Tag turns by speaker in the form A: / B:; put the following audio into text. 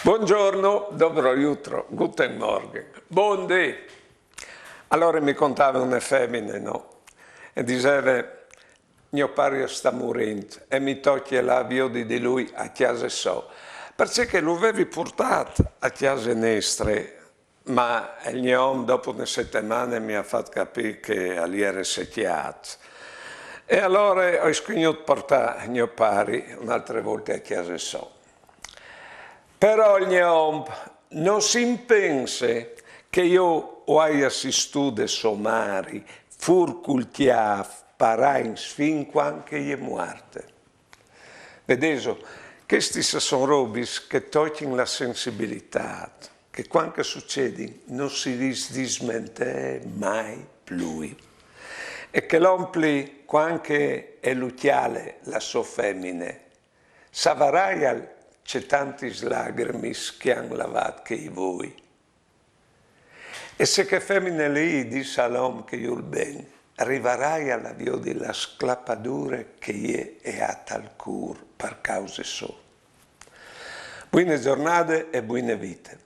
A: Buongiorno, dobro jutro, guten Morgen, buondì. Allora mi contava una femmina, no? E diceva, mio padre sta morendo e mi tocca l'avvio di lui a casa so. Perché lo avevi portato a casa nostra, ma il mio dopo una settimana mi ha fatto capire che era secchiato. E allora ho scritto portare mio padre un'altra volta a casa so. Però non si pensa che io ho assistito somari, furcultiaf, parains, fin quando è morte. Vedete, questi sono robe che toccano la sensibilità, che quando succede non si dismente mai più. E che l'ompli quando è luciale la sua femmine, savarai c'è tanti lacrimi che hanno lavato che voi. E se che femmine lì dice all'uomo che io il bene, arriverai alla via della sclappadura che è a tal cur per cause sue. Buone giornate e buone vite.